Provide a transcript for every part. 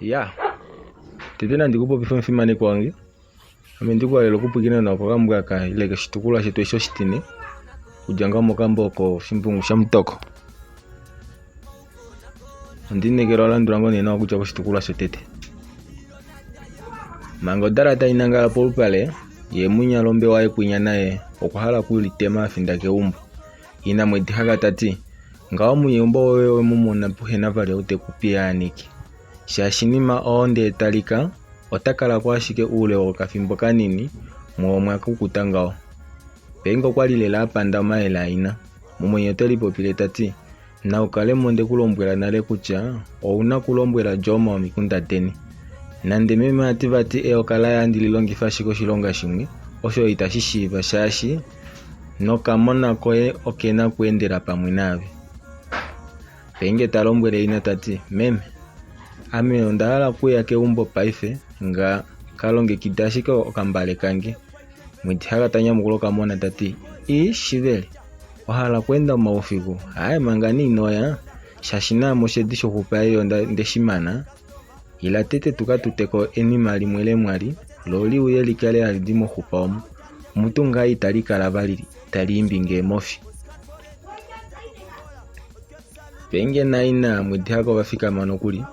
Ya titena ndikupo bifo mfimane kwangi ame ndikuwa lelo kupukina na kwa mbwaka ile keshitukula chetu isho shitine kujanga mokambo ko shimbungu shamtoko ndine kero landurango nena kuja kushitukula shetete mango darata inanga polpale ye munya lombe wae kunya naye okuhala kulitema afindake umbu ina mwedi haga tati ngawa muyombo wewe mumuna puhena vale ute kupianiki shashinima onde talika otakala kwashike ule okafimbo kanini muomwa kukutangao pengo kwalilela apanda maela ina mumwenye tolipopile tati na ukale monde kulombwela nale kutya ouna kulombwela joma omikunda teni nande meme ativati eokala yandililongifa shiko shilonga shimwe osho itashishiva shashi nokamona koye okena kuendela pamwe nawe penge talombwele ina tati meme ame ondala kuya keumbo paife nga kalonge kidashika okambale kange mwiti haga tanya mukulo kamona tati shivele ohala kwenda maufiku haya mangani inoya shashina moshedisho kupayo ndeshimana ila tete tukatuteko enimali mwele mwali loli uye likale alidimo kupaomu mutu ngai talikala bali talimbinge mofi penge naina mwiti haga bafika manokuli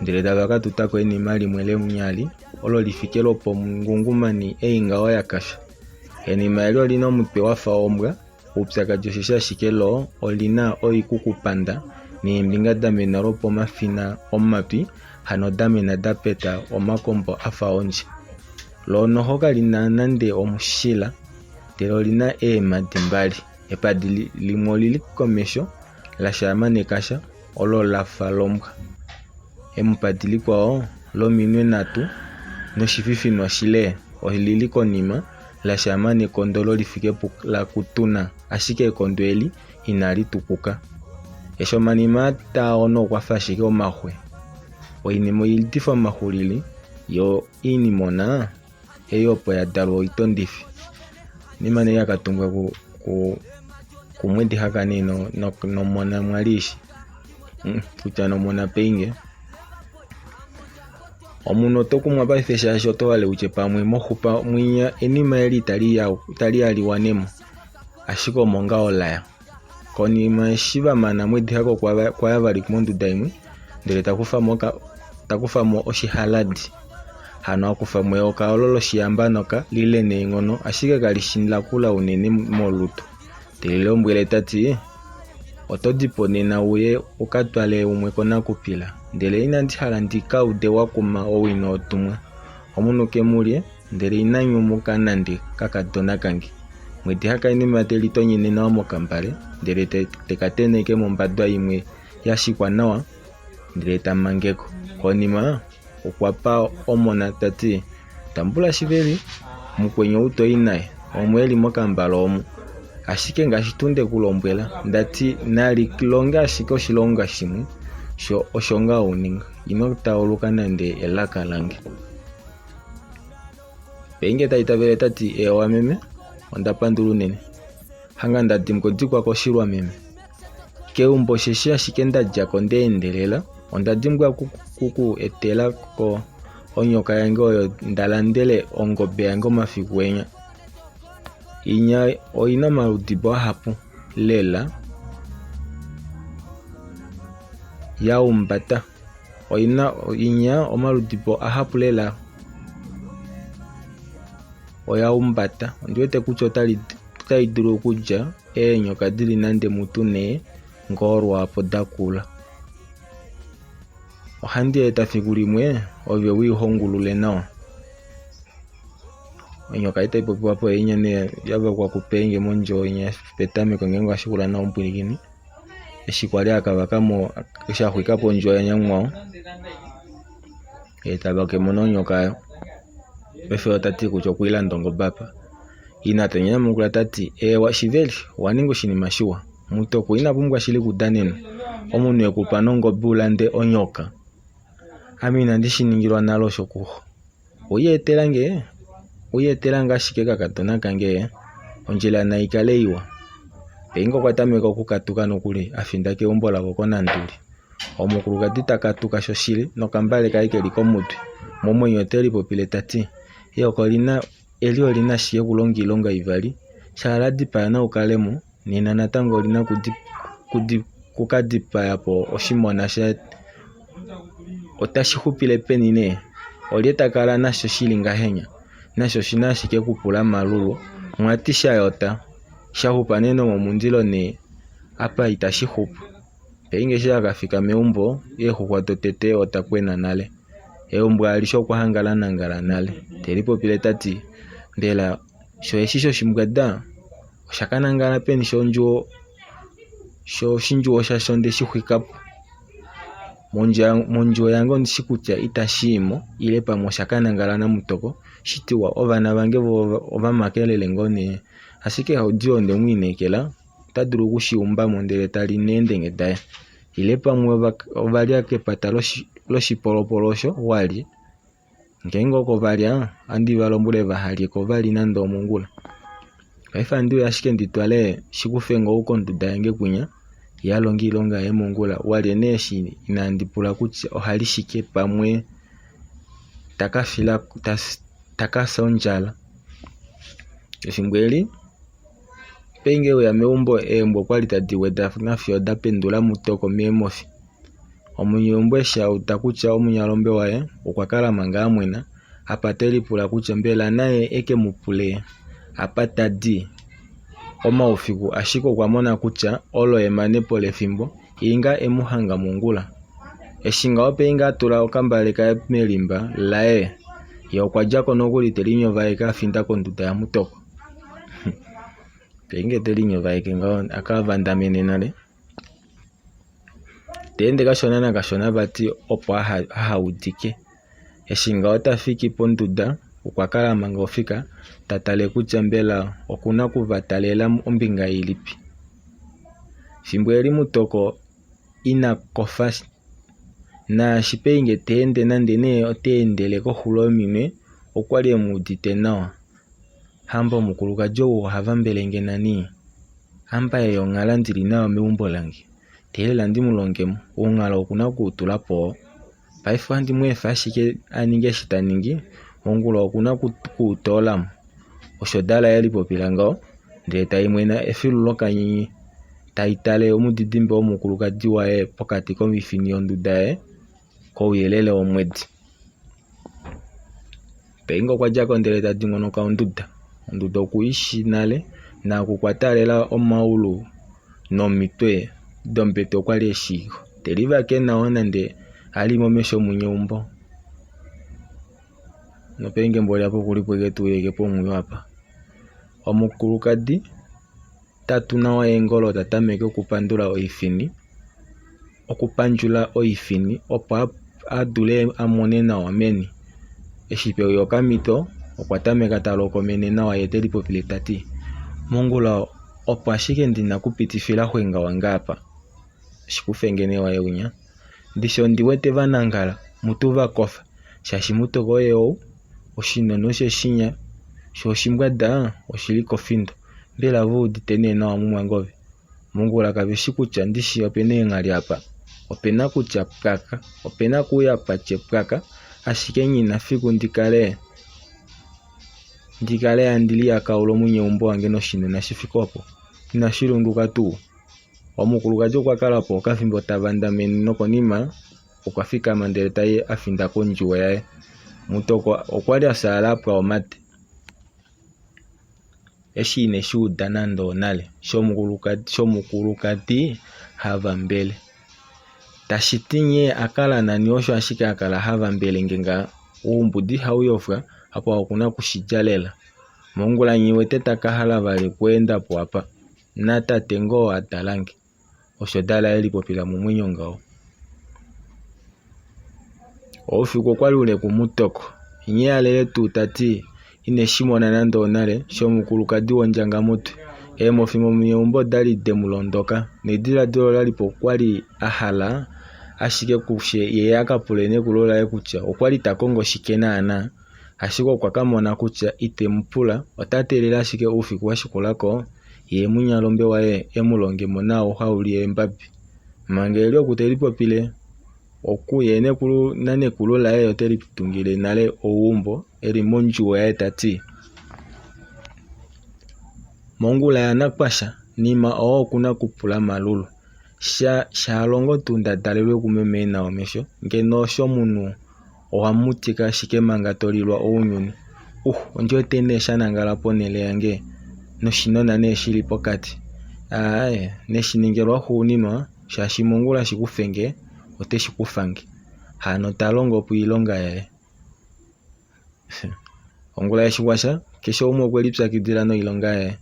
ndireda bakatutako enimali mwele munyali olo lifikelo po ngungumani eingawa yakasha enimali olina omutwe wafa ombwa upsaka joshisha shikelo olina oikukupanda ni mbinga damena lopo mafina omapi hano damena dapeta omakombo afa onje lono hoka lina nande omushila telo lina madimbali epadi limwe lili komesho la shamane kasha olo lafa lombwa emupadi kwao lo minwe natu no shififi no shile olili konima la shamane kondolo lifike la kutuna ashike kondweli inali tukuka esho manima ta ono kwa fashike omahwe oinimo yilitifa mahulili yo inimona eyopo ya dalo itondifi nimane yakatungwa kumwedi haka nino no mona mwalishi kutya no mona penge omuno tokumwa paife shasho towale uche pamwe mohupa mwinya enima eli tali aliwanemo ashiko monga olaya konima shiva mana mwedi hako kwa yavali kumondu daimwe ndele takufa mo oshihaladi hano akufa mwe okaololo shiyambanoka lile nengono ashike kalishinla kula unene molutu telele ombwele tati otodipo nena uye ukatwale umwe kona kupila ndele ina ndihala ndika ude wakuma owino otumwe omunu kemulye ndele ina nyumuka nande kakadona kangi mwedi haka inima telitonyene nawa mokambale ndele tekateneke mombadwa imwe yashikwa nawa ndele tamangeko konima okwapa omona tati tambula shiveli mukwenye utoyi naye omweli mokambala omu ashike ngashitunde kulombwela ndati nali kilonga ashike oshilonga shimwe sho oshonga uninga inotauluka nande elaka lange penge taitavele tati ewa meme ondapandulu nene hanga ndati mkodikwa koshilwa meme keumbo sheshi ashike ndajako ndeendelela ondadimbwa kuku etela ko onyoka yange oyo ndalandele ongobe yange omafikwenya inya oina maludibo hapu lela ya umbata oina inya omaludibo ahapu lela oya umbata ndiwete kutya taidulu kudya enyoka dili nande mutu ne ngorwa apo dakula ohandi eta figulimwe ovyo wihongulule nawa enyoka itaipopiwa po einyane yava kwa kupenge monjo inya petameko ngengo ashikula na ompulikini eshikwali akavakamo eshahwikapo njo ya nyamwao etavake mono onyoka pefe otati kutya okuila ndongo bapa inatonyena mukula tati ewa shiveli waningo shinima shiwa mutoko inapumbwa shili kudaneno omunu ekupa nongobe ulande onyoka amina ndishiningilwa nalo shokuho uyetelange ashike kakatona kange onjila naikaleiwa pengo kwatameka okukatuka nokuli afindake umbo lako konanduli Omukulukadhi takatuka shoshili nokambale kaye keli komutwe. Momwenyo oteli popile tati eli olina shike kulonga iilonga ivali. Shaa ladipaya na ukalemo nena natango olina kukadipaya po oshimona she. Otashi hupile peni ne? Olye takala nasho shili ngahenya. Nasho shina shike kupula malulu. Mwati shayota. Shahupa neno momundilo ne apa itashi hupu. Peinge shi akafika meumbo yehuhwa totete otakwena nale. Eumbwa alisho kwa hangala nangala nale. Telipo pile tati mbela sho eshisho shimbwada oshakana ngala peni sho shinjuo shashonde shihwikapo. Monjo yango nishikutya itashimo ile pamwe oshakana ngala na mutoko shitiwa ovana bange ova makelele ngone asike haudio nde mwinekela taduru kushiumba mondele tali nende ngedaya ile pamwe ovalia kepata loshipolopolosho wali ngengo kovalia andi valombule vahali kovali nando omungula. Kaifa ndio yashike nditwale shikufengo uko nduda yange kunya yalonga ilonga emungula wali neshi inandipula kuti ohali shike pamwe takafila takasonjala. Eshimbweli penge ya meumbo embo kwali tadiweda nafyo dapendula mutoko memofi. Omunyombo esha utakucha omunyalombe wae okwakala manga amwena apateli pula kucha mbela naye eke mupule apatadi omaufiku ashiko kwamona kucha olo emane pole fimbo inga emuhanga mungula. Eshinga ope inga tula okambale ka melimba lae ya okwajako nokuli telinyo vae kafinda konduta ya mutoko. Penge telinyo vae kenga akavandamene nale. Tende kashona bati opo ahaudike. Eshinga otafiki ponduda ukwakala manga ofika tatale kucha mbela okuna kuvatalela ombinga ilipi. Shimbweli mutoko ina kofa na shipenge tende nandene otendele ko hulo minwe okwali emudite nawa. Hamba mukulukadhi hava mbelenge nani. Hamba yongala ndili nawa meumbo lange. Telela ndi mulongemo ungala okuna kutulapo. Paifu handi mwefa shike aninge shitaningi ongula okuna kutolamu. Oshodala yali popilangao ndele taimwena efilu loka nyinyi taitale omudidimbe omukulukadhi wae pokati komifini ondudae ko uyelele omwedi. Peingo kwa jako ndele tadingonoka onduda kuishi nale na kukwatalela omaulu nomitwe dombeto kwali eshigo. Teliva kena ona nde ali momesho munyumbo. No penge mboli hapo kulipo getu yegepo muyapa. Omukulukadhi tatuna wa engolo tatameke okupandula oifini. Okupanjula oifini opo adule amone nawa meni. Eshipe yokamito okwatameka talokomene nawa yeteli popile tati. Mongula opo ashike ndina kupitifila hwenga wangapa. Shikufengene wa eunya. Disho ndiwete vanangala mutuva kofa. Shashi mutoko yeo oshinono sheshinya. Shoshimbwada oshili kofindo. Mbela vudi tene na mumangove. Mungula kabishi kucha ndishi opene ngali hapa. Opena kucha praka. Opena kuya pache praka. Ashike nyina fiku ndikale andili akaulo munye umbo wange no shino na shifikopo. Ina shirunduka tu. Omukulukadhi kwa kalapo kafimbo tavandameni nokonima ukafika mandele taye afinda konjuwe yae. Mutoko okwali asalapwa omate. Eshine shuda nando nale. Shomukulukadhi hava mbele. Tashitinye akala na niosho ashika akala hava mbele ngenga uumbudi hauyofra hapo wakuna kushijalela. Mongula nyiwete takahala vali kwenda po hapa. Nata tengo atalangi. Oshodala yeli popila mumwinyo ngao. Ofiko kwali ule kumutoko. Nye alele tu tati ineshimona nando nale. Shomukulukadhi wanjanga mutu. Mofimo mnyombo dali demulondoka. Nedila dilo lali po kwali ahala. Ashike kushe yeyaka pulene kulola ye kucha. Okwali takongo shikena ana. Ashiko kwa kamona kucha ite mpula. Otatelela ashike ufiku wa shikulako. Ye munyalombe wae emulonge mona hauli mbabi. Mangelio kutelipo pile. okuye nekulu nane kulola ye oteli pitungile nale owumbo eli monjuwo ya tati mongula ya nakwasha nima kuna kupula malulu shalongo tunda dalelwe kumemena omesho ngeno osho munu ohamutika ashike manga tolilwa ounyuni ondiwete nee shanangala ponele yange noshinona nee shili pokati neshiningelwa huuninwa shaashi mongula shikufenge oteshi kufange hano talongo po iilonga yaye ongula yeshikwasha keshe umwe okweli pyakidhila no iilonga yaye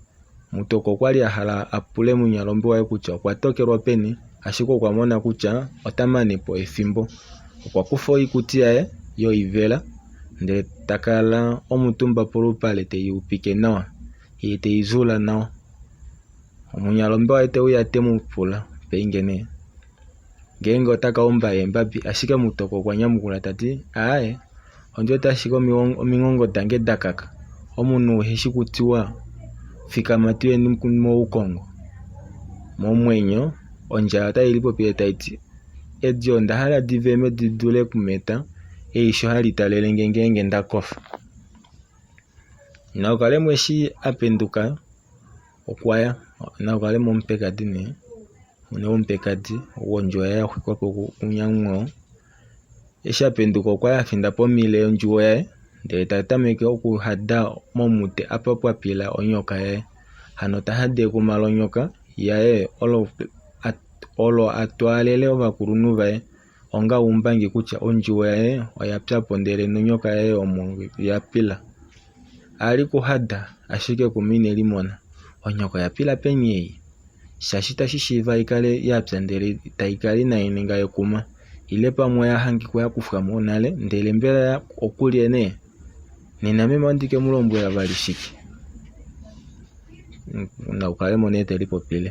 mutoko okwali ahala apule munyalombe waye kutya okwatokelwa peni ashike okwamona kutya otamanepo ethimbo okwakufa iikuti yaye yoivela ndele takala omutumba polupale teyiupike nawa ye teyizula nawa omunyalombe waye teuyate mupula peingene ngenge otakaomba embambi ashike mutoko okwanyamukula tati ondiwete ashike omingongo dange dakaka omunu heshi kutiwa fikama tuyeni moukongo momwenyo ondjala otayili popile tayiti edyo ndahala diveme didule kumeta eisho hali talele ngenge ndakofa naukalemo eshi apenduka okwaya naukalemo omupekadi ne mune omupekadi wondjuwo yaye yahwikwapo kunyamwao eshi apenduka okwaya afinda pomile yondjuwo yaye ndele tatameke okuhada momute apa pwapila onyoka yaye hano tahade kumala onyoka yaye olo atwalele ovakulunhu vaye onga umbangi kutya ondjuwo yaye oyapyapo ndele nonyoka yaye omo yapila ali kuhada ashike kumina elimona onyoka yapila peni shashi tashi shiva ikale yapya ndele taikali nayininga yekuma ile pamwe yahangikwa yakufwamo nale ndele mbela okulye nee nena mema ondike mulombwela valishike naukalemo nee teli popile.